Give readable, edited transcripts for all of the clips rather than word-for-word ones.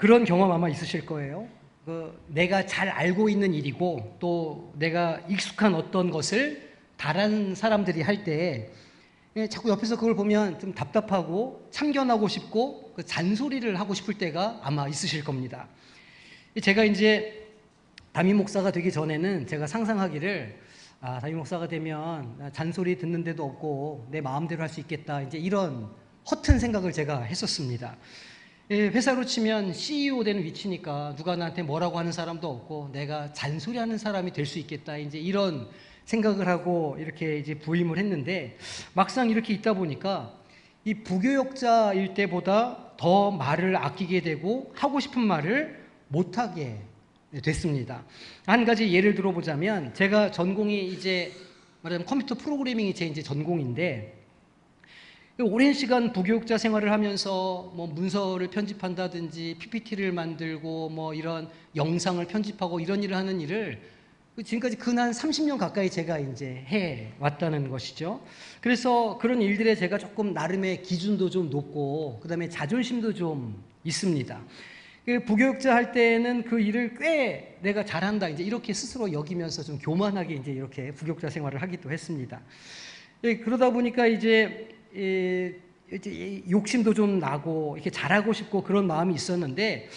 그런 경험 아마 있으실 거예요. 내가 잘 알고 있는 일이고 또 내가 익숙한 어떤 것을 다른 사람들이 할 때 자꾸 옆에서 그걸 보면 좀 답답하고 참견하고 싶고 잔소리를 하고 싶을 때가 아마 있으실 겁니다. 제가 이제 담임 목사가 되기 전에는 제가 상상하기를 담임 목사가 되면 잔소리 듣는 데도 없고 내 마음대로 할 수 있겠다, 이제 이런 허튼 생각을 제가 했었습니다. 회사로 치면 CEO 되는 위치니까 누가 나한테 뭐라고 하는 사람도 없고 내가 잔소리하는 사람이 될 수 있겠다, 이제 이런 생각을 하고 이렇게 이제 부임을 했는데, 막상 이렇게 있다 보니까 이 부교역자일 때보다 더 말을 아끼게 되고 하고 싶은 말을 못하게 됐습니다. 한 가지 예를 들어보자면, 제가 전공이 이제 말하자면 컴퓨터 프로그래밍이 제 이제 전공인데, 오랜 시간 부교육자 생활을 하면서 뭐 문서를 편집한다든지 PPT를 만들고 뭐 이런 영상을 편집하고 이런 일을 하는 일을 지금까지 근 30년 가까이 제가 이제 해 왔다는 것이죠. 그래서 그런 일들에 제가 조금 나름의 기준도 좀 높고 그다음에 자존심도 좀 있습니다. 부교육자 할 때는 그 일을 꽤 내가 잘한다, 이제 이렇게 스스로 여기면서 좀 교만하게 이제 이렇게 부교육자 생활을 하기도 했습니다. 그러다 보니까 이제 욕심도 좀 나고 이렇게 잘하고 싶고 그런 마음이 있었는데,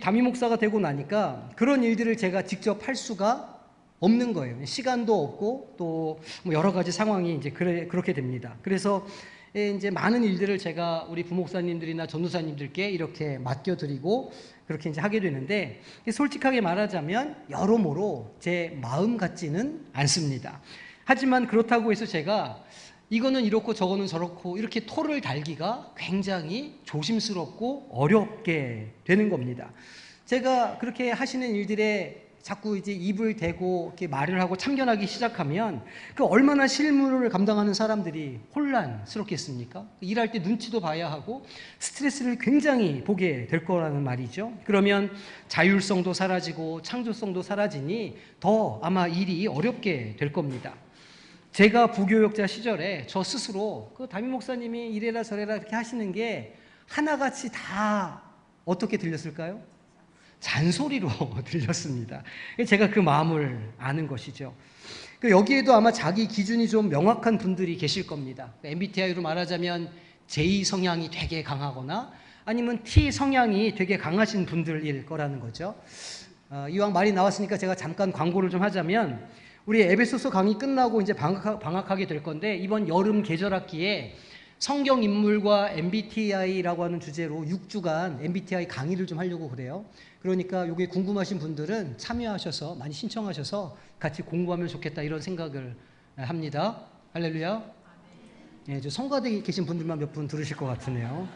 담임 목사가 되고 나니까 그런 일들을 제가 직접 할 수가 없는 거예요. 시간도 없고 또 뭐 여러 가지 상황이 이제 그렇게 됩니다. 그래서 이제 많은 일들을 제가 우리 부목사님들이나 전도사님들께 이렇게 맡겨드리고 그렇게 이제 하게 되는데, 솔직하게 말하자면 여러모로 제 마음 같지는 않습니다. 하지만 그렇다고 해서 제가 이거는 이렇고 저거는 저렇고 이렇게 토를 달기가 굉장히 조심스럽고 어렵게 되는 겁니다. 제가 그렇게 하시는 일들에 자꾸 이제 입을 대고 이렇게 말을 하고 참견하기 시작하면 그 얼마나 실무를 감당하는 사람들이 혼란스럽겠습니까? 일할 때 눈치도 봐야 하고 스트레스를 굉장히 보게 될 거라는 말이죠. 그러면 자율성도 사라지고 창조성도 사라지니 더 아마 일이 어렵게 될 겁니다. 제가 부교역자 시절에 저 스스로 그 담임 목사님이 이래라 저래라 이렇게 하시는 게 하나같이 다 어떻게 들렸을까요? 잔소리로 들렸습니다. 제가 그 마음을 아는 것이죠. 여기에도 아마 자기 기준이 좀 명확한 분들이 계실 겁니다. MBTI로 말하자면 J 성향이 되게 강하거나 아니면 T 성향이 되게 강하신 분들일 거라는 거죠. 이왕 말이 나왔으니까 제가 잠깐 광고를 좀 하자면, 우리 에베소서 강의 끝나고 이제 방학하게 될 건데, 이번 여름 계절학기에 성경 인물과 MBTI라고 하는 주제로 6주간 MBTI 강의를 좀 하려고 그래요. 그러니까 이게 궁금하신 분들은 참여하셔서 많이 신청하셔서 같이 공부하면 좋겠다, 이런 생각을 합니다. 할렐루야. 네, 저 성가대에 계신 분들만 몇 분 들으실 것 같으네요.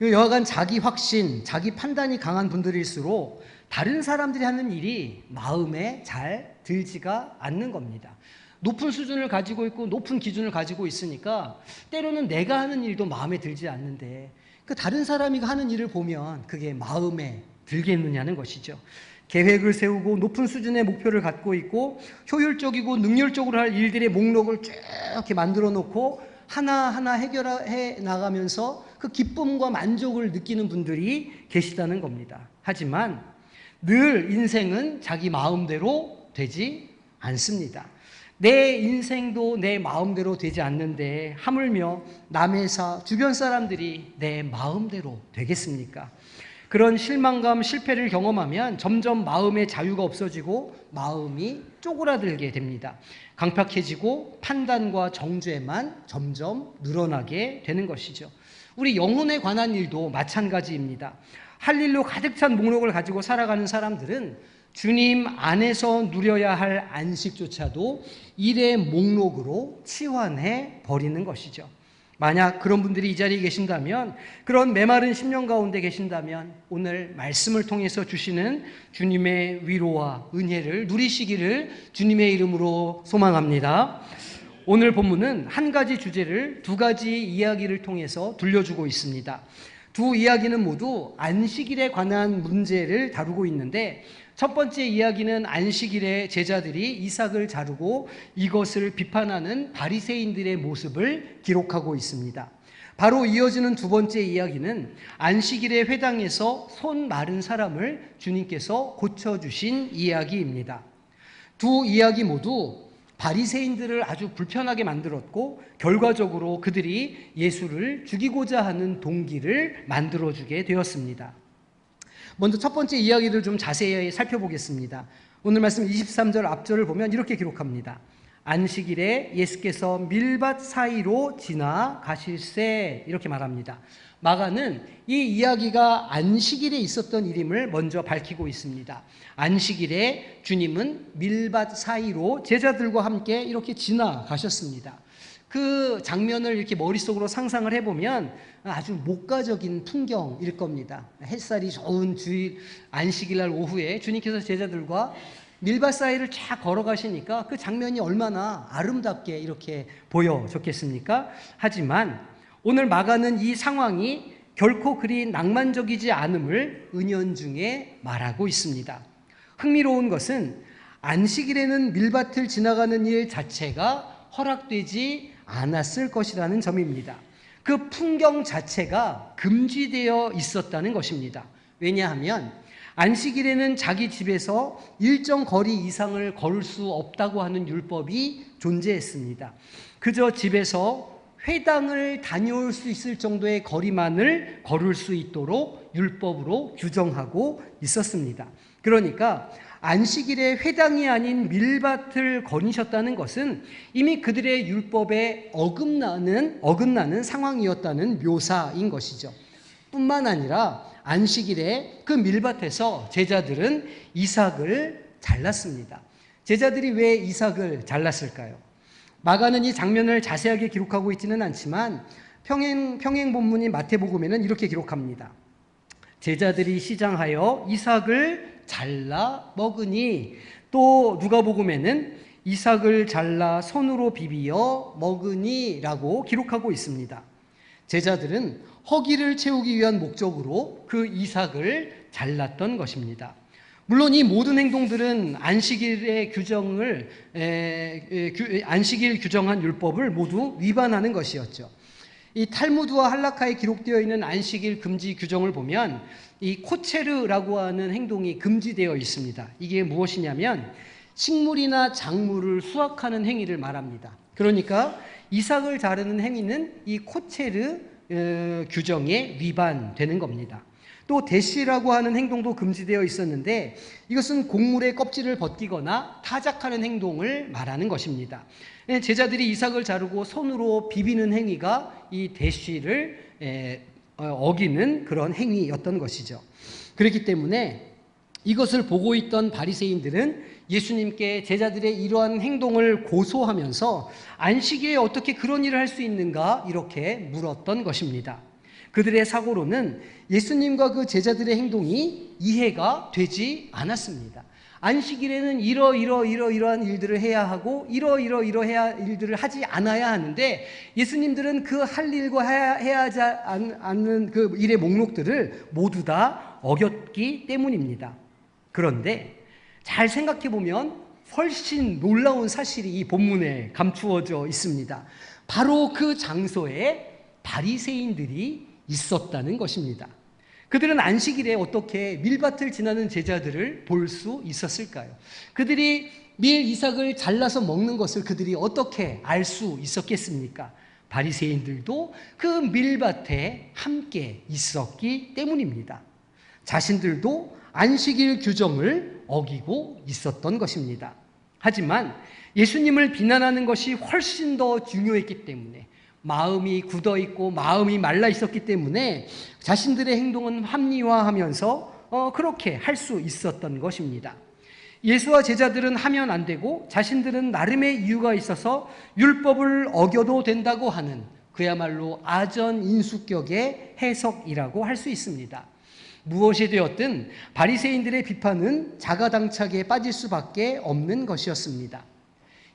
여하간 자기 확신, 자기 판단이 강한 분들일수록 다른 사람들이 하는 일이 마음에 잘 들지가 않는 겁니다. 높은 수준을 가지고 있고 높은 기준을 가지고 있으니까 때로는 내가 하는 일도 마음에 들지 않는데 그 다른 사람이 하는 일을 보면 그게 마음에 들겠느냐는 것이죠. 계획을 세우고 높은 수준의 목표를 갖고 있고 효율적이고 능률적으로 할 일들의 목록을 쭉 이렇게 만들어 놓고 하나하나 해결해 나가면서 그 기쁨과 만족을 느끼는 분들이 계시다는 겁니다. 하지만 늘 인생은 자기 마음대로 되지 않습니다. 내 인생도 내 마음대로 되지 않는데 하물며 남의 주변 사람들이 내 마음대로 되겠습니까? 그런 실망감, 실패를 경험하면 점점 마음의 자유가 없어지고 마음이 쪼그라들게 됩니다. 강팍해지고 판단과 정죄만 점점 늘어나게 되는 것이죠. 우리 영혼에 관한 일도 마찬가지입니다. 할 일로 가득 찬 목록을 가지고 살아가는 사람들은 주님 안에서 누려야 할 안식조차도 일의 목록으로 치환해 버리는 것이죠. 만약 그런 분들이 이 자리에 계신다면, 그런 메마른 심령 가운데 계신다면 오늘 말씀을 통해서 주시는 주님의 위로와 은혜를 누리시기를 주님의 이름으로 소망합니다. 오늘 본문은 한 가지 주제를 두 가지 이야기를 통해서 들려주고 있습니다. 두 이야기는 모두 안식일에 관한 문제를 다루고 있는데, 첫 번째 이야기는 안식일에 제자들이 이삭을 자르고 이것을 비판하는 바리새인들의 모습을 기록하고 있습니다. 바로 이어지는 두 번째 이야기는 안식일의 회당에서 손 마른 사람을 주님께서 고쳐주신 이야기입니다. 두 이야기 모두 바리새인들을 아주 불편하게 만들었고 결과적으로 그들이 예수를 죽이고자 하는 동기를 만들어주게 되었습니다. 먼저 첫 번째 이야기를 좀 자세히 살펴보겠습니다. 오늘 말씀 23절 앞절을 보면 이렇게 기록합니다. 안식일에 예수께서 밀밭 사이로 지나가실세, 이렇게 말합니다. 마가는 이 이야기가 안식일에 있었던 일임을 먼저 밝히고 있습니다. 안식일에 주님은 밀밭 사이로 제자들과 함께 이렇게 지나가셨습니다. 그 장면을 이렇게 머릿속으로 상상을 해보면 아주 목가적인 풍경일 겁니다. 햇살이 좋은 주일 안식일날 오후에 주님께서 제자들과 밀밭 사이를 쫙 걸어가시니까 그 장면이 얼마나 아름답게 이렇게 보여졌겠습니까? 하지만 오늘 마가는 이 상황이 결코 그리 낭만적이지 않음을 은연중에 말하고 있습니다. 흥미로운 것은 안식일에는 밀밭을 지나가는 일 자체가 허락되지 않았을 것이라는 점입니다. 그 풍경 자체가 금지되어 있었다는 것입니다. 왜냐하면 안식일에는 자기 집에서 일정 거리 이상을 걸을 수 없다고 하는 율법이 존재했습니다. 그저 집에서 회당을 다녀올 수 있을 정도의 거리만을 걸을 수 있도록 율법으로 규정하고 있었습니다. 그러니까 안식일에 회당이 아닌 밀밭을 거니셨다는 것은 이미 그들의 율법에 어긋나는 상황이었다는 묘사인 것이죠. 뿐만 아니라 안식일에 그 밀밭에서 제자들은 이삭을 잘랐습니다. 제자들이 왜 이삭을 잘랐을까요? 마가는 이 장면을 자세하게 기록하고 있지는 않지만 평행 본문인 마태복음에는 이렇게 기록합니다. 제자들이 시장하여 이삭을 잘라 먹으니, 또 누가복음에는 이삭을 잘라 손으로 비비어 먹으니라고 기록하고 있습니다. 제자들은 허기를 채우기 위한 목적으로 그 이삭을 잘랐던 것입니다. 물론 이 모든 행동들은 안식일 규정한 율법을 모두 위반하는 것이었죠. 이 탈무드와 할라카에 기록되어 있는 안식일 금지 규정을 보면 이 코체르라고 하는 행동이 금지되어 있습니다. 이게 무엇이냐면 식물이나 작물을 수확하는 행위를 말합니다. 그러니까 이삭을 자르는 행위는 이 코체르 규정에 위반되는 겁니다. 또 대시라고 하는 행동도 금지되어 있었는데 이것은 곡물의 껍질을 벗기거나 타작하는 행동을 말하는 것입니다. 제자들이 이삭을 자르고 손으로 비비는 행위가 이 대시를 어기는 그런 행위였던 것이죠. 그렇기 때문에 이것을 보고 있던 바리새인들은 예수님께 제자들의 이러한 행동을 고소하면서 안식일에 어떻게 그런 일을 할 수 있는가 이렇게 물었던 것입니다. 그들의 사고로는 예수님과 그 제자들의 행동이 이해가 되지 않았습니다. 안식일에는 이러한 일들을 해야 하고 이러이러한 일들을 하지 않아야 하는데 예수님들은 그 할 일과 해야 하지 않는 그 일의 목록들을 모두 다 어겼기 때문입니다. 그런데 잘 생각해 보면 훨씬 놀라운 사실이 이 본문에 감추어져 있습니다. 바로 그 장소에 바리새인들이 있었다는 것입니다. 그들은 안식일에 어떻게 밀밭을 지나는 제자들을 볼 수 있었을까요? 그들이 밀 이삭을 잘라서 먹는 것을 그들이 어떻게 알 수 있었겠습니까? 바리새인들도 그 밀밭에 함께 있었기 때문입니다. 자신들도 안식일 규정을 어기고 있었던 것입니다. 하지만 예수님을 비난하는 것이 훨씬 더 중요했기 때문에, 마음이 굳어있고 마음이 말라 있었기 때문에 자신들의 행동은 합리화하면서 그렇게 할 수 있었던 것입니다. 예수와 제자들은 하면 안 되고 자신들은 나름의 이유가 있어서 율법을 어겨도 된다고 하는 그야말로 아전인수격의 해석이라고 할 수 있습니다. 무엇이 되었든 바리새인들의 비판은 자가당착에 빠질 수밖에 없는 것이었습니다.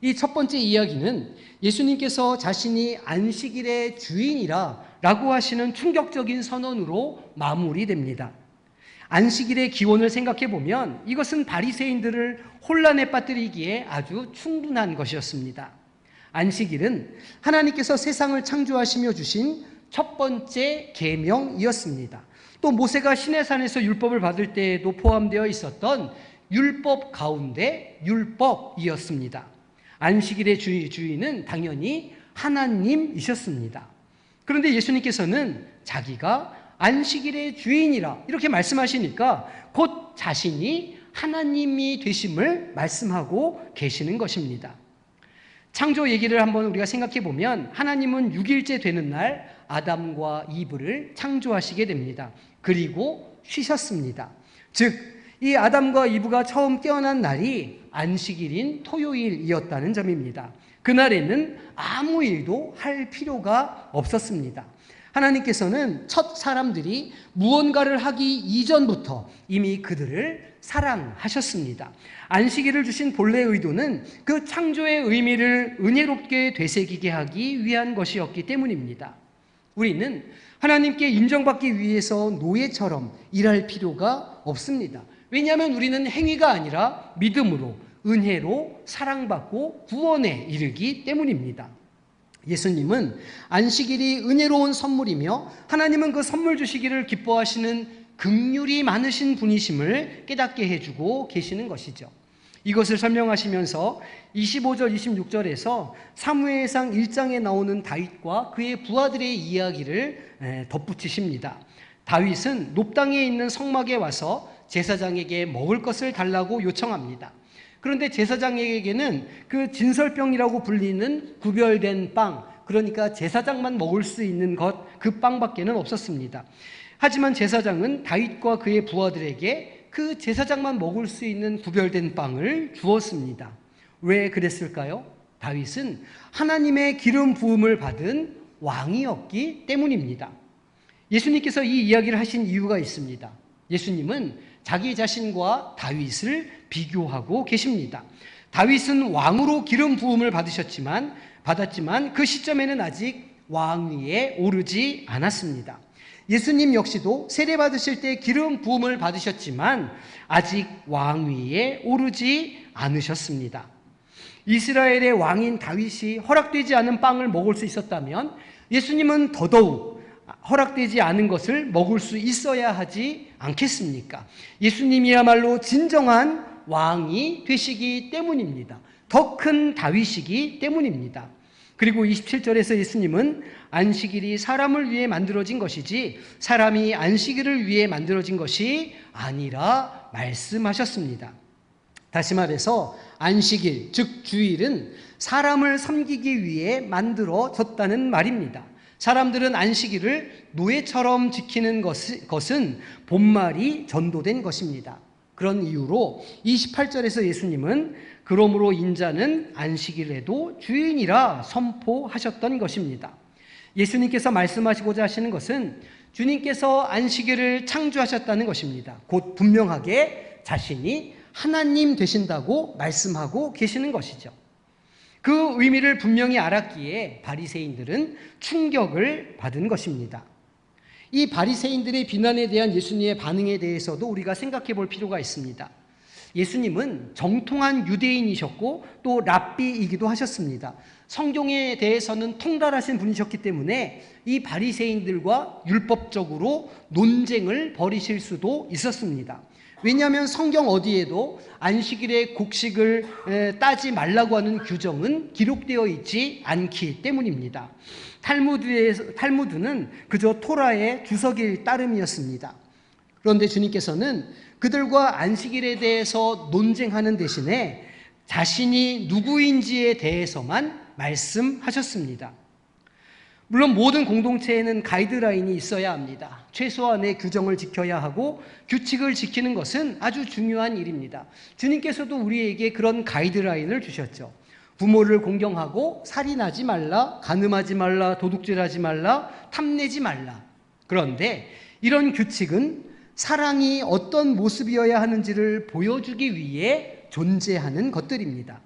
이 첫 번째 이야기는 예수님께서 자신이 안식일의 주인이라 라고 하시는 충격적인 선언으로 마무리됩니다. 안식일의 기원을 생각해 보면 이것은 바리새인들을 혼란에 빠뜨리기에 아주 충분한 것이었습니다. 안식일은 하나님께서 세상을 창조하시며 주신 첫 번째 계명이었습니다. 또 모세가 시내산에서 율법을 받을 때에도 포함되어 있었던 율법 가운데 율법이었습니다. 안식일의 주인은 당연히 하나님이셨습니다. 그런데 예수님께서는 자기가 안식일의 주인이라 이렇게 말씀하시니까 곧 자신이 하나님이 되심을 말씀하고 계시는 것입니다. 창조 얘기를 한번 우리가 생각해 보면 하나님은 6일째 되는 날 아담과 이브를 창조하시게 됩니다. 그리고 쉬셨습니다. 즉 이 아담과 이브가 처음 깨어난 날이 안식일인 토요일이었다는 점입니다. 그날에는 아무 일도 할 필요가 없었습니다. 하나님께서는 첫 사람들이 무언가를 하기 이전부터 이미 그들을 사랑하셨습니다. 안식일을 주신 본래 의도는 그 창조의 의미를 은혜롭게 되새기게 하기 위한 것이었기 때문입니다. 우리는 하나님께 인정받기 위해서 노예처럼 일할 필요가 없습니다. 왜냐하면 우리는 행위가 아니라 믿음으로, 은혜로 사랑받고 구원에 이르기 때문입니다. 예수님은 안식일이 은혜로운 선물이며 하나님은 그 선물 주시기를 기뻐하시는 긍휼이 많으신 분이심을 깨닫게 해주고 계시는 것이죠. 이것을 설명하시면서 25절, 26절에서 사무엘상 1장에 나오는 다윗과 그의 부하들의 이야기를 덧붙이십니다. 다윗은 높당에 있는 성막에 와서 제사장에게 먹을 것을 달라고 요청합니다. 그런데 제사장에게는 그 진설병이라고 불리는 구별된 빵, 그러니까 제사장만 먹을 수 있는 그 빵밖에는 없었습니다. 하지만 제사장은 다윗과 그의 부하들에게 그 제사장만 먹을 수 있는 구별된 빵을 주었습니다. 왜 그랬을까요? 다윗은 하나님의 기름 부음을 받은 왕이었기 때문입니다. 예수님께서 이 이야기를 하신 이유가 있습니다. 예수님은 자기 자신과 다윗을 비교하고 계십니다. 다윗은 왕으로 기름 부음을 받았지만 그 시점에는 아직 왕위에 오르지 않았습니다. 예수님 역시도 세례 받으실 때 기름 부음을 받으셨지만 아직 왕위에 오르지 않으셨습니다. 이스라엘의 왕인 다윗이 허락되지 않은 빵을 먹을 수 있었다면 예수님은 더더욱 허락되지 않은 것을 먹을 수 있어야 하지 않겠습니까? 예수님이야말로 진정한 왕이 되시기 때문입니다. 더 큰 다윗이기 때문입니다. 그리고 27절에서 예수님은 안식일이 사람을 위해 만들어진 것이지 사람이 안식일을 위해 만들어진 것이 아니라 말씀하셨습니다. 다시 말해서 안식일, 즉 주일은 사람을 섬기기 위해 만들어졌다는 말입니다. 사람들은 안식일을 노예처럼 지키는 것은 본말이 전도된 것입니다. 그런 이유로 28절에서 예수님은 그러므로 인자는 안식일에도 주인이라 선포하셨던 것입니다. 예수님께서 말씀하시고자 하시는 것은 주님께서 안식일을 창조하셨다는 것입니다. 곧 분명하게 자신이 하나님 되신다고 말씀하고 계시는 것이죠. 그 의미를 분명히 알았기에 바리새인들은 충격을 받은 것입니다. 이 바리새인들의 비난에 대한 예수님의 반응에 대해서도 우리가 생각해 볼 필요가 있습니다. 예수님은 정통한 유대인이셨고 또 랍비이기도 하셨습니다. 성경에 대해서는 통달하신 분이셨기 때문에 이 바리새인들과 율법적으로 논쟁을 벌이실 수도 있었습니다. 왜냐하면 성경 어디에도 안식일의 곡식을 따지 말라고 하는 규정은 기록되어 있지 않기 때문입니다. 탈무드는 그저 토라의 주석일 따름이었습니다. 그런데 주님께서는 그들과 안식일에 대해서 논쟁하는 대신에 자신이 누구인지에 대해서만 말씀하셨습니다. 물론 모든 공동체에는 가이드라인이 있어야 합니다. 최소한의 규정을 지켜야 하고 규칙을 지키는 것은 아주 중요한 일입니다. 주님께서도 우리에게 그런 가이드라인을 주셨죠. 부모를 공경하고 살인하지 말라, 간음하지 말라, 도둑질하지 말라, 탐내지 말라. 그런데 이런 규칙은 사랑이 어떤 모습이어야 하는지를 보여주기 위해 존재하는 것들입니다.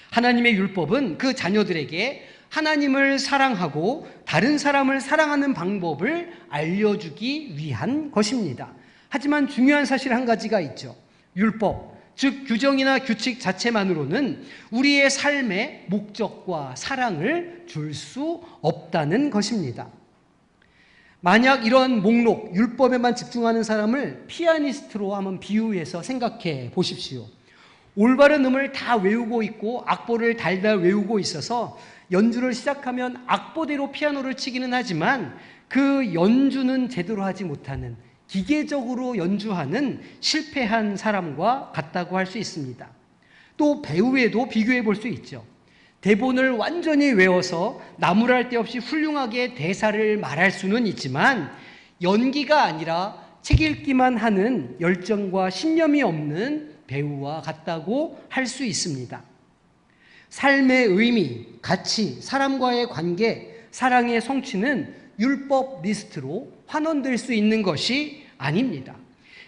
하나님의 율법은 그 자녀들에게 하나님을 사랑하고 다른 사람을 사랑하는 방법을 알려주기 위한 것입니다. 하지만 중요한 사실 한 가지가 있죠. 율법, 즉 규정이나 규칙 자체만으로는 우리의 삶에 목적과 사랑을 줄 수 없다는 것입니다. 만약 이런 목록, 율법에만 집중하는 사람을 피아니스트로 한번 비유해서 생각해 보십시오. 올바른 음을 다 외우고 있고 악보를 달달 외우고 있어서 연주를 시작하면 악보대로 피아노를 치기는 하지만 그 연주는 제대로 하지 못하는, 기계적으로 연주하는 실패한 사람과 같다고 할 수 있습니다. 또 배우에도 비교해 볼 수 있죠. 대본을 완전히 외워서 나무랄 데 없이 훌륭하게 대사를 말할 수는 있지만 연기가 아니라 책 읽기만 하는 열정과 신념이 없는 배우와 같다고 할 수 있습니다. 삶의 의미, 가치, 사람과의 관계, 사랑의 성취는 율법 리스트로 환원될 수 있는 것이 아닙니다.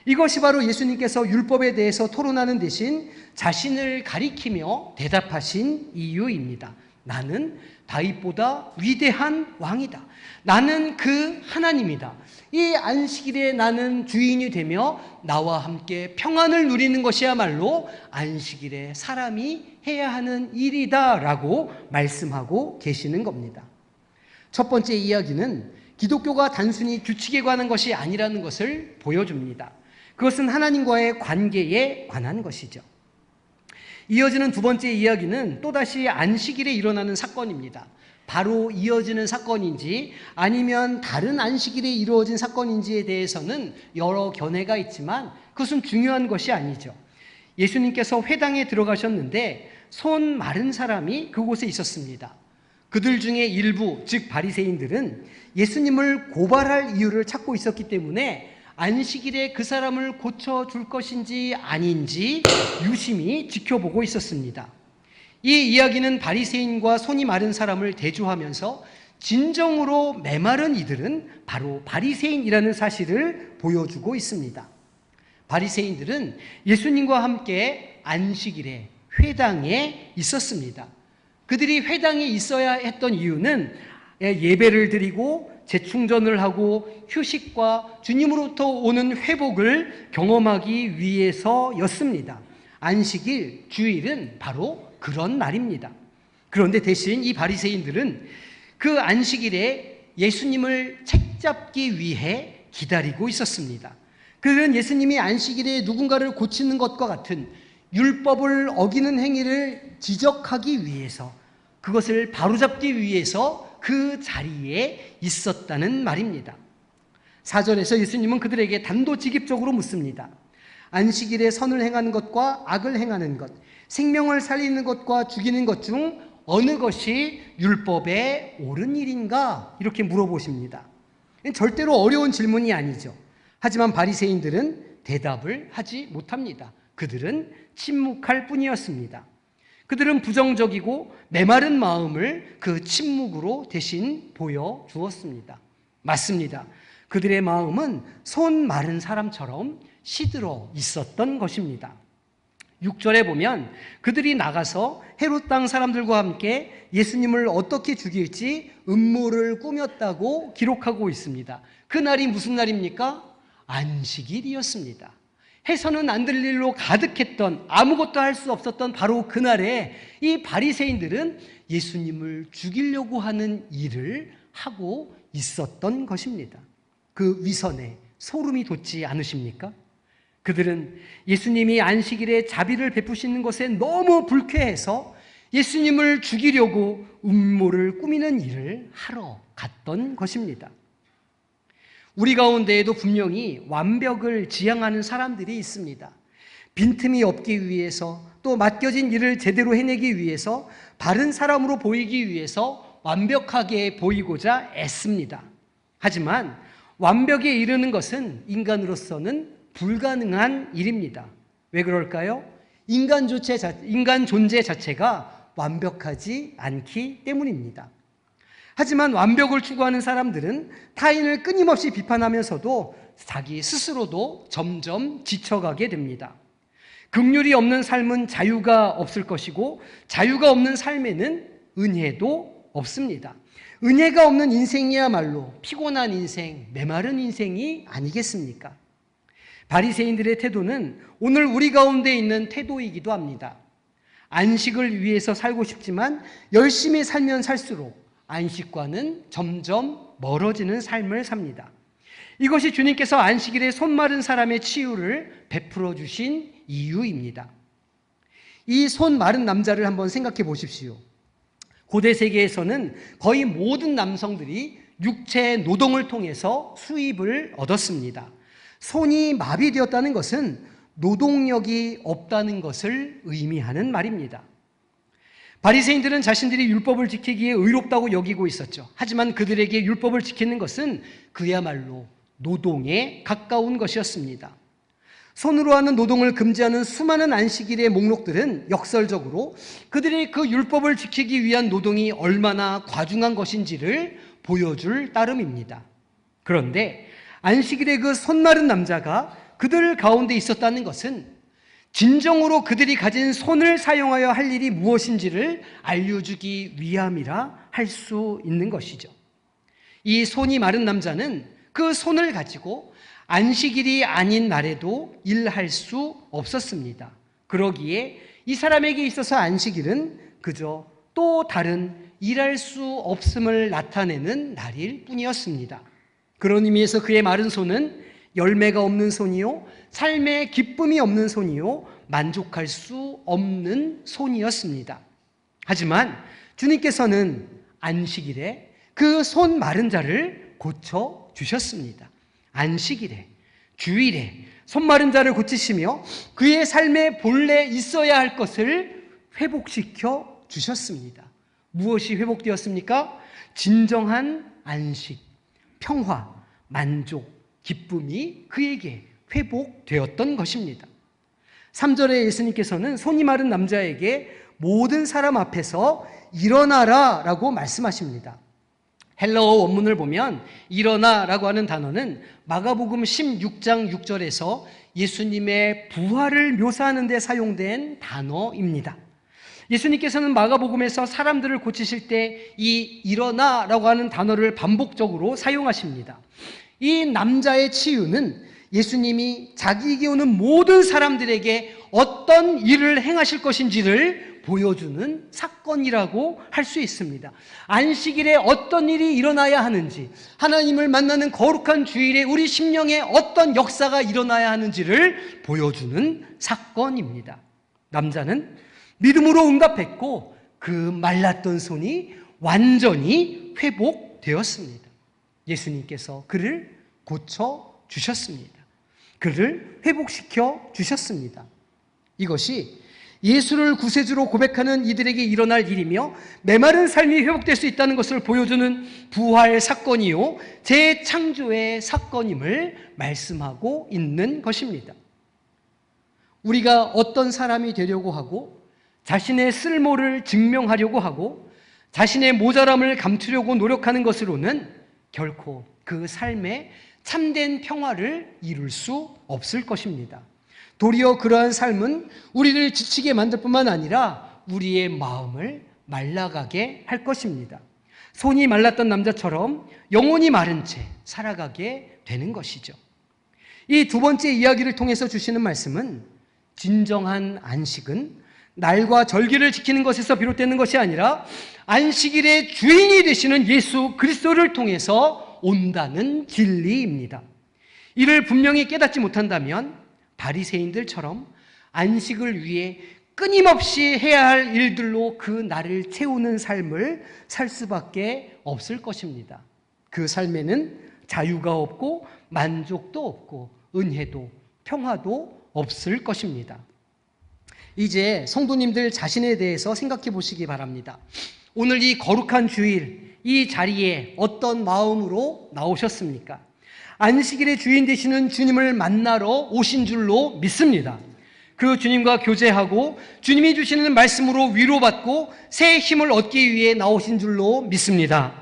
이것이 바로 예수님께서 율법에 대해서 토론하는 대신 자신을 가리키며 대답하신 이유입니다. 나는 다윗보다 위대한 왕이다. 나는 그 하나님이다. 이 안식일에 나는 주인이 되며 나와 함께 평안을 누리는 것이야말로 안식일에 사람이 해야 하는 일이다 라고 말씀하고 계시는 겁니다. 첫 번째 이야기는 기독교가 단순히 규칙에 관한 것이 아니라는 것을 보여줍니다. 그것은 하나님과의 관계에 관한 것이죠. 이어지는 두 번째 이야기는 또다시 안식일에 일어나는 사건입니다. 바로 이어지는 사건인지 아니면 다른 안식일에 이루어진 사건인지에 대해서는 여러 견해가 있지만 그것은 중요한 것이 아니죠. 예수님께서 회당에 들어가셨는데 손 마른 사람이 그곳에 있었습니다. 그들 중에 일부, 즉 바리새인들은 예수님을 고발할 이유를 찾고 있었기 때문에 안식일에 그 사람을 고쳐줄 것인지 아닌지 유심히 지켜보고 있었습니다. 이 이야기는 바리새인과 손이 마른 사람을 대조하면서 진정으로 메마른 이들은 바로 바리새인이라는 사실을 보여주고 있습니다. 바리새인들은 예수님과 함께 안식일에 회당에 있었습니다. 그들이 회당에 있어야 했던 이유는 예배를 드리고 재충전을 하고 휴식과 주님으로부터 오는 회복을 경험하기 위해서였습니다. 안식일, 주일은 바로 그런 날입니다. 그런데 대신 이 바리새인들은 그 안식일에 예수님을 책잡기 위해 기다리고 있었습니다. 그들은 예수님이 안식일에 누군가를 고치는 것과 같은 율법을 어기는 행위를 지적하기 위해서, 그것을 바로잡기 위해서 그 자리에 있었다는 말입니다. 4절에서 예수님은 그들에게 단도직입적으로 묻습니다. 안식일에 선을 행하는 것과 악을 행하는 것, 생명을 살리는 것과 죽이는 것 중 어느 것이 율법에 옳은 일인가? 이렇게 물어보십니다. 절대로 어려운 질문이 아니죠. 하지만 바리새인들은 대답을 하지 못합니다. 그들은 침묵할 뿐이었습니다. 그들은 부정적이고 메마른 마음을 그 침묵으로 대신 보여주었습니다. 맞습니다. 그들의 마음은 손 마른 사람처럼 시들어 있었던 것입니다. 6절에 보면 그들이 나가서 헤롯 땅 사람들과 함께 예수님을 어떻게 죽일지 음모를 꾸몄다고 기록하고 있습니다. 그날이 무슨 날입니까? 안식일이었습니다. 해서는 안 될 일로 가득했던, 아무것도 할 수 없었던 바로 그날에 이 바리새인들은 예수님을 죽이려고 하는 일을 하고 있었던 것입니다. 그 위선에 소름이 돋지 않으십니까? 그들은 예수님이 안식일에 자비를 베푸시는 것에 너무 불쾌해서 예수님을 죽이려고 음모를 꾸미는 일을 하러 갔던 것입니다. 우리 가운데에도 분명히 완벽을 지향하는 사람들이 있습니다. 빈틈이 없기 위해서, 또 맡겨진 일을 제대로 해내기 위해서, 바른 사람으로 보이기 위해서 완벽하게 보이고자 애씁니다. 하지만 완벽에 이르는 것은 인간으로서는 불가능한 일입니다. 왜 그럴까요? 인간 존재 자체가 완벽하지 않기 때문입니다. 하지만 완벽을 추구하는 사람들은 타인을 끊임없이 비판하면서도 자기 스스로도 점점 지쳐가게 됩니다. 긍휼이 없는 삶은 자유가 없을 것이고, 자유가 없는 삶에는 은혜도 없습니다. 은혜가 없는 인생이야말로 피곤한 인생, 메마른 인생이 아니겠습니까? 바리새인들의 태도는 오늘 우리 가운데 있는 태도이기도 합니다. 안식을 위해서 살고 싶지만 열심히 살면 살수록 안식과는 점점 멀어지는 삶을 삽니다. 이것이 주님께서 안식일에 손 마른 사람의 치유를 베풀어 주신 이유입니다. 이 손 마른 남자를 한번 생각해 보십시오. 고대 세계에서는 거의 모든 남성들이 육체 노동을 통해서 수입을 얻었습니다. 손이 마비되었다는 것은 노동력이 없다는 것을 의미하는 말입니다. 바리새인들은 자신들이 율법을 지키기에 의롭다고 여기고 있었죠. 하지만 그들에게 율법을 지키는 것은 그야말로 노동에 가까운 것이었습니다. 손으로 하는 노동을 금지하는 수많은 안식일의 목록들은 역설적으로 그들의 그 율법을 지키기 위한 노동이 얼마나 과중한 것인지를 보여줄 따름입니다. 그런데 안식일의 그 손 마른 남자가 그들 가운데 있었다는 것은 진정으로 그들이 가진 손을 사용하여 할 일이 무엇인지를 알려주기 위함이라 할 수 있는 것이죠. 이 손이 마른 남자는 그 손을 가지고 안식일이 아닌 날에도 일할 수 없었습니다. 그러기에 이 사람에게 있어서 안식일은 그저 또 다른 일할 수 없음을 나타내는 날일 뿐이었습니다. 그런 의미에서 그의 마른 손은 열매가 없는 손이요, 삶의 기쁨이 없는 손이요, 만족할 수 없는 손이었습니다. 하지만 주님께서는 안식일에 그 손 마른 자를 고쳐 주셨습니다. 안식일에, 주일에 손 마른 자를 고치시며 그의 삶에 본래 있어야 할 것을 회복시켜 주셨습니다. 무엇이 회복되었습니까? 진정한 안식, 평화, 만족, 기쁨이 그에게 회복되었던 것입니다. 3절에 예수님께서는 손이 마른 남자에게 모든 사람 앞에서 일어나라 라고 말씀하십니다. 헬라어 원문을 보면 일어나라고 하는 단어는 마가복음 16장 6절에서 예수님의 부활을 묘사하는 데 사용된 단어입니다. 예수님께서는 마가복음에서 사람들을 고치실 때 이 일어나라고 하는 단어를 반복적으로 사용하십니다. 이 남자의 치유는 예수님이 자기에게 오는 모든 사람들에게 어떤 일을 행하실 것인지를 보여주는 사건이라고 할 수 있습니다. 안식일에 어떤 일이 일어나야 하는지, 하나님을 만나는 거룩한 주일에 우리 심령에 어떤 역사가 일어나야 하는지를 보여주는 사건입니다. 남자는 믿음으로 응답했고 그 말랐던 손이 완전히 회복되었습니다. 예수님께서 그를 고쳐 주셨습니다. 그를 회복시켜 주셨습니다. 이것이 예수를 구세주로 고백하는 이들에게 일어날 일이며 메마른 삶이 회복될 수 있다는 것을 보여주는 부활 사건이요, 재창조의 사건임을 말씀하고 있는 것입니다. 우리가 어떤 사람이 되려고 하고 자신의 쓸모를 증명하려고 하고 자신의 모자람을 감추려고 노력하는 것으로는 결코 그 삶에 참된 평화를 이룰 수 없을 것입니다. 도리어 그러한 삶은 우리를 지치게 만들 뿐만 아니라 우리의 마음을 말라가게 할 것입니다. 손이 말랐던 남자처럼 영혼이 마른 채 살아가게 되는 것이죠. 이 두 번째 이야기를 통해서 주시는 말씀은 진정한 안식은 날과 절기를 지키는 것에서 비롯되는 것이 아니라 안식일의 주인이 되시는 예수 그리스도를 통해서 온다는 진리입니다. 이를 분명히 깨닫지 못한다면 바리새인들처럼 안식을 위해 끊임없이 해야 할 일들로 그 날을 채우는 삶을 살 수밖에 없을 것입니다. 그 삶에는 자유가 없고 만족도 없고 은혜도 평화도 없을 것입니다. 이제 성도님들 자신에 대해서 생각해 보시기 바랍니다. 오늘 이 거룩한 주일, 이 자리에 어떤 마음으로 나오셨습니까? 안식일의 주인 되시는 주님을 만나러 오신 줄로 믿습니다. 그 주님과 교제하고 주님이 주시는 말씀으로 위로받고 새 힘을 얻기 위해 나오신 줄로 믿습니다.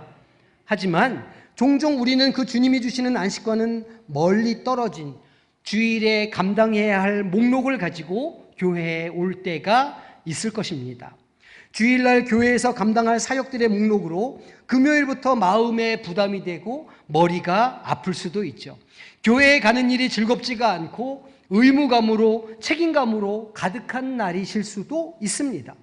하지만 종종 우리는 그 주님이 주시는 안식과는 멀리 떨어진 주일에 감당해야 할 목록을 가지고 교회에 올 때가 있을 것입니다. 주일날 교회에서 감당할 사역들의 목록으로 금요일부터 마음에 부담이 되고 머리가 아플 수도 있죠. 교회에 가는 일이 즐겁지가 않고 의무감으로 책임감으로 가득한 날이실 수도 있습니다.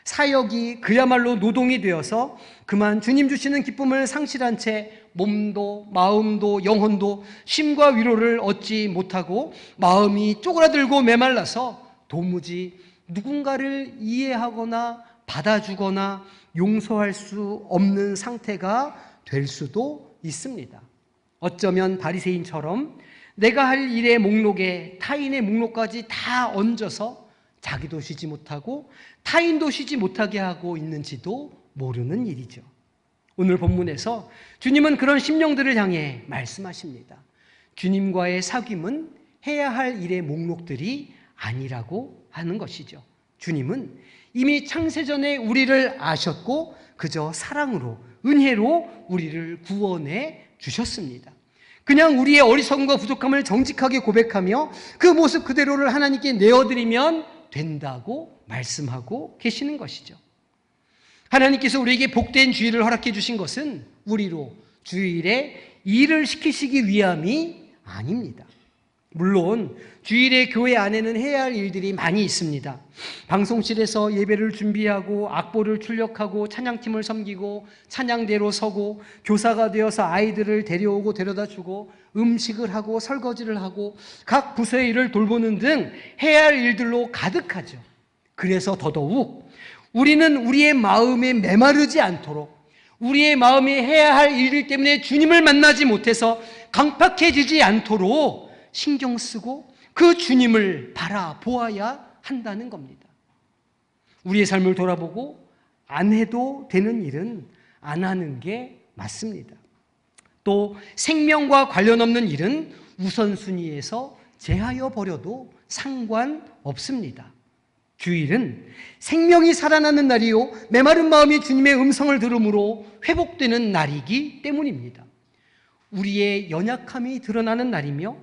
사역이 그야말로 노동이 되어서 그만 주님 주시는 기쁨을 상실한 채 몸도 마음도 영혼도 쉼과 위로를 얻지 못하고 마음이 쪼그라들고 메말라서 도무지 누군가를 이해하거나 받아주거나 용서할 수 없는 상태가 될 수도 있습니다. 어쩌면 바리새인처럼 내가 할 일의 목록에 타인의 목록까지 다 얹어서 자기도 쉬지 못하고 타인도 쉬지 못하게 하고 있는지도 모르는 일이죠. 오늘 본문에서 주님은 그런 심령들을 향해 말씀하십니다. 주님과의 사귐은 해야 할 일의 목록들이 아니라고 하는 것이죠. 주님은 이미 창세전에 우리를 아셨고 그저 사랑으로, 은혜로 우리를 구원해 주셨습니다. 그냥 우리의 어리석음과 부족함을 정직하게 고백하며 그 모습 그대로를 하나님께 내어드리면 된다고 말씀하고 계시는 것이죠. 하나님께서 우리에게 복된 주일을 허락해 주신 것은 우리로 주일에 일을 시키시기 위함이 아닙니다. 물론 주일에 교회 안에는 해야 할 일들이 많이 있습니다. 방송실에서 예배를 준비하고 악보를 출력하고 찬양팀을 섬기고 찬양대로 서고 교사가 되어서 아이들을 데려오고 데려다주고 음식을 하고 설거지를 하고 각 부서의 일을 돌보는 등 해야 할 일들로 가득하죠. 그래서 더더욱 우리는 우리의 마음에 메마르지 않도록 우리의 마음이 해야 할 일들 때문에 주님을 만나지 못해서 강팍해지지 않도록 신경 쓰고 그 주님을 바라보아야 한다는 겁니다. 우리의 삶을 돌아보고 안 해도 되는 일은 안 하는 게 맞습니다. 또 생명과 관련 없는 일은 우선순위에서 제하여 버려도 상관없습니다. 주일은 생명이 살아나는 날이요 메마른 마음이 주님의 음성을 들음으로 회복되는 날이기 때문입니다. 우리의 연약함이 드러나는 날이며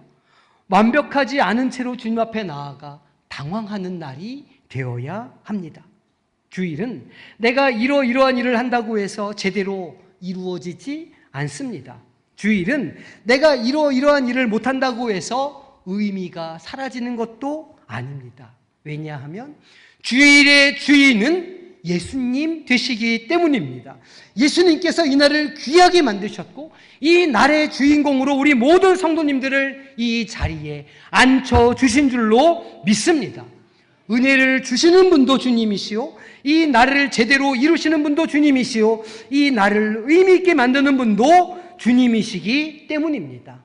완벽하지 않은 채로 주님 앞에 나아가 당황하는 날이 되어야 합니다. 주일은 내가 이러이러한 일을 한다고 해서 제대로 이루어지지 않습니다. 주일은 내가 이러이러한 일을 못한다고 해서 의미가 사라지는 것도 아닙니다. 왜냐하면 주일의 주인은 예수님 되시기 때문입니다. 예수님께서 이 날을 귀하게 만드셨고 이 날의 주인공으로 우리 모든 성도님들을 이 자리에 앉혀주신 줄로 믿습니다. 은혜를 주시는 분도 주님이시오, 이 날을 제대로 이루시는 분도 주님이시오, 이 날을 의미 있게 만드는 분도 주님이시기 때문입니다.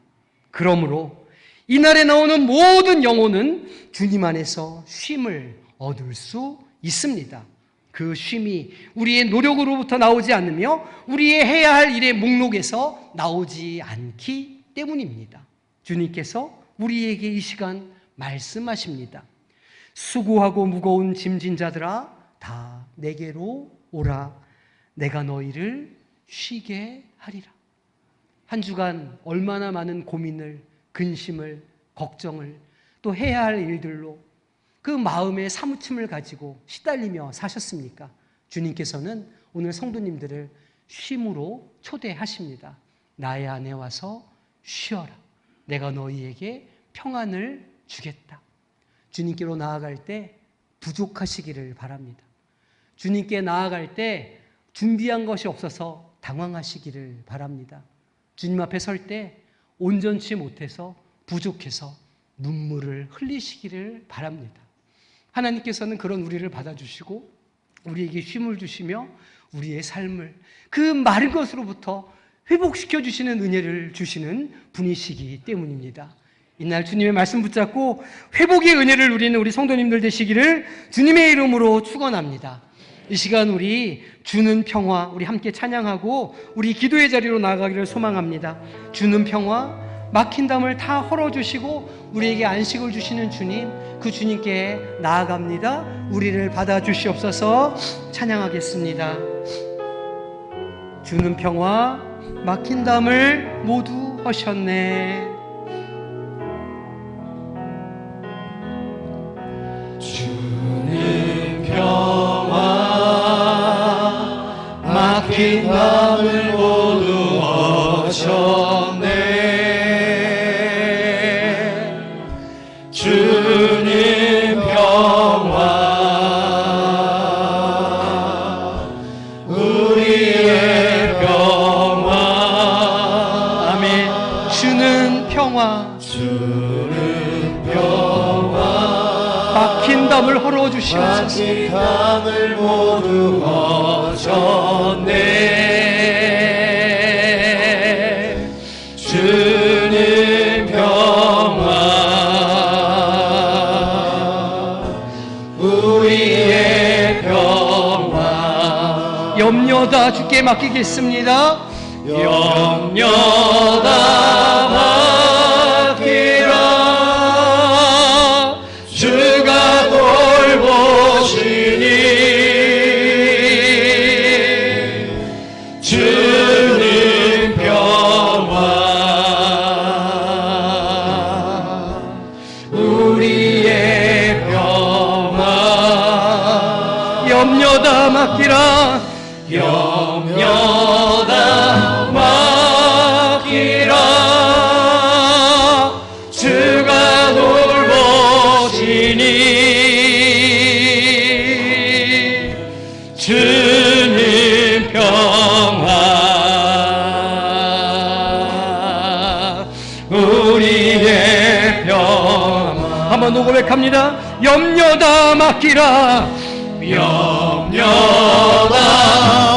그러므로 이 날에 나오는 모든 영혼은 주님 안에서 쉼을 얻을 수 있습니다. 그 쉼이 우리의 노력으로부터 나오지 않으며 우리의 해야 할 일의 목록에서 나오지 않기 때문입니다. 주님께서 우리에게 이 시간 말씀하십니다. 수고하고 무거운 짐진 자들아 다 내게로 오라. 내가 너희를 쉬게 하리라. 한 주간 얼마나 많은 고민을, 근심을, 걱정을 또 해야 할 일들로 그 마음의 사무침을 가지고 시달리며 사셨습니까? 주님께서는 오늘 성도님들을 쉼으로 초대하십니다. 나의 안에 와서 쉬어라. 내가 너희에게 평안을 주겠다. 주님께로 나아갈 때 부족하시기를 바랍니다. 주님께 나아갈 때 준비한 것이 없어서 당황하시기를 바랍니다. 주님 앞에 설 때 온전치 못해서 부족해서 눈물을 흘리시기를 바랍니다. 하나님께서는 그런 우리를 받아주시고 우리에게 쉼을 주시며 우리의 삶을 그 마른 것으로부터 회복시켜 주시는 은혜를 주시는 분이시기 때문입니다. 이날 주님의 말씀 붙잡고 회복의 은혜를 누리는 우리 성도님들 되시기를 주님의 이름으로 축원합니다. 이 시간 우리 주는 평화, 우리 함께 찬양하고 우리 기도의 자리로 나아가기를 소망합니다. 주는 평화, 막힌 담을 다 헐어주시고 우리에게 안식을 주시는 주님, 그 주님께 나아갑니다. 우리를 받아주시옵소서. 찬양하겠습니다. 주는 평화, 막힌 담을 모두 허셨네. 주는 평화, 막힌 담을 모두 허셨네. 주님 평화, 막힌 담을 헐어 주시옵소서. 막힌 담을 모두 허셨네. 주님 평화, 우리의 평화. 염려다 주께 맡기겠습니다. 염려다 맡기라. 주가 돌보시니 주님 평화, 우리의 평화. 염려다 맡기라. 염려다 맡기라. 주가 돌보시니 주님 평화, 우리의 평화. 한번 더 고백합니다. 염려다 맡기라. 염려다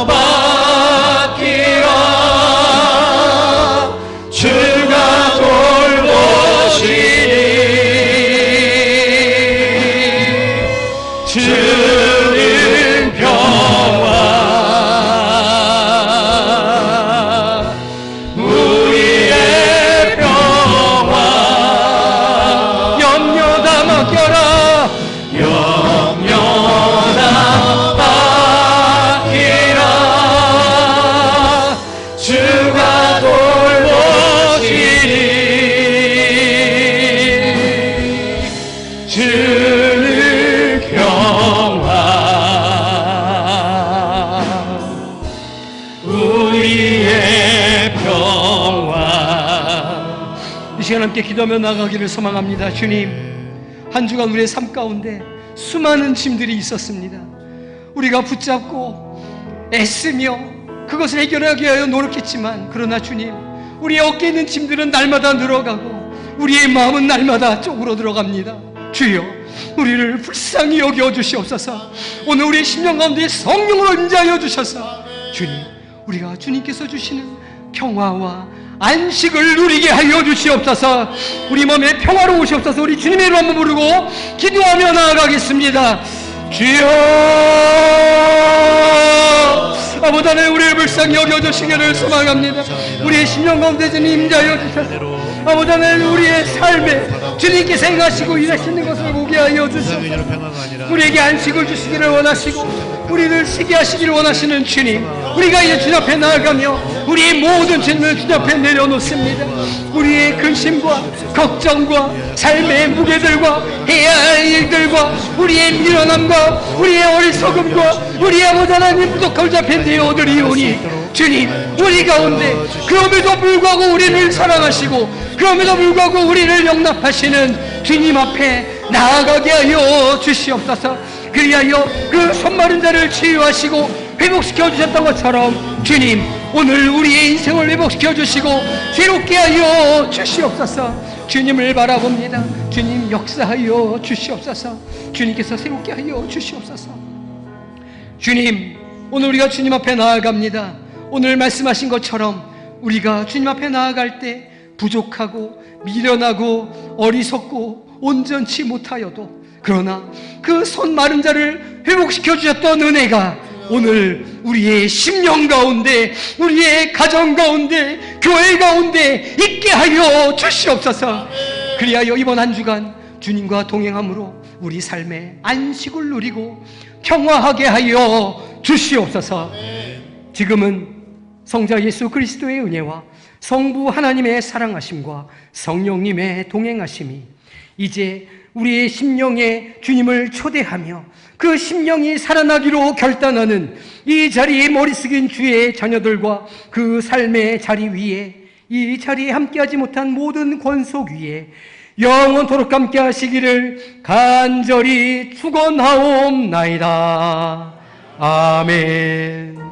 맡기라. 주가 돌보시니 주님 평화, 우리의 평화. 염려다 맡겨라. 주가 돌보시니 주님 평화, 우리의 평화. 이 시간 함께 기도하며 나가기를 소망합니다. 주님, 한 주간 우리의 삶 가운데 수많은 짐들이 있었습니다. 우리가 붙잡고 애쓰며 그것을 해결하기 위하여 노력했지만, 그러나 주님, 우리의 어깨에 있는 짐들은 날마다 늘어가고 우리의 마음은 날마다 쪼그러들어갑니다. 주여, 우리를 불쌍히 여겨 주시옵소서. 오늘 우리의 심령 가운데 성령으로 임재하여 주셔서 주님, 우리가 주님께서 주시는 평화와 안식을 누리게 하여 주시옵소서. 우리 몸에 평화로우시옵소서. 우리 주님의 이름 한번 부르고 기도하며 나아가겠습니다. 주여, 아버지 하나님, 우리를 불쌍히 여겨주시기를 소망합니다. 우리의 심령 가운데 주님 임재하여 주셔서 아버지 하나님, 우리의 삶에 주님께서 행하시고 일하시는 것을 보게 하여 주셔서 우리에게 안식을 주시기를 원하시고 우리를 쉬게 하시기를 원하시는 주님, 우리가 이제 주님 앞에 나아가며 우리의 모든 짐을 주님 앞에 내려놓습니다. 우리의 근심과 걱정과 삶의 무게들과 해야 할 일들과 우리의 미련함과 우리의 어리석음과 우리의 아버지 하나님 부족함을 앞에 내어드리오니 주님, 우리 가운데 그럼에도 불구하고 우리를 사랑하시고 그럼에도 불구하고 우리를 용납하시는 주님 앞에 나아가게 하여 주시옵소서. 그리하여 그 손마른 자를 치유하시고 회복시켜 주셨던 것처럼 주님, 오늘 우리의 인생을 회복시켜 주시고 새롭게 하여 주시옵소서. 주님을 바라봅니다. 주님, 역사하여 주시옵소서. 주님께서 새롭게 하여 주시옵소서. 주님, 오늘 우리가 주님 앞에 나아갑니다. 오늘 말씀하신 것처럼 우리가 주님 앞에 나아갈 때 부족하고 미련하고 어리석고 온전치 못하여도, 그러나 그 손 마른 자를 회복시켜 주셨던 은혜가 오늘 우리의 심령 가운데, 우리의 가정 가운데, 교회 가운데 있게 하여 주시옵소서. 그리하여 이번 한 주간 주님과 동행함으로 우리 삶의 안식을 누리고 평화하게 하여 주시옵소서. 지금은 성자 예수 그리스도의 은혜와 성부 하나님의 사랑하심과 성령님의 동행하심이 이제 우리의 심령에 주님을 초대하며 그 심령이 살아나기로 결단하는 이 자리에 머리 숙인 주의 자녀들과 그 삶의 자리 위에, 이 자리에 함께하지 못한 모든 권속 위에 영원토록 함께 하시기를 간절히 축원하옵나이다. 아멘.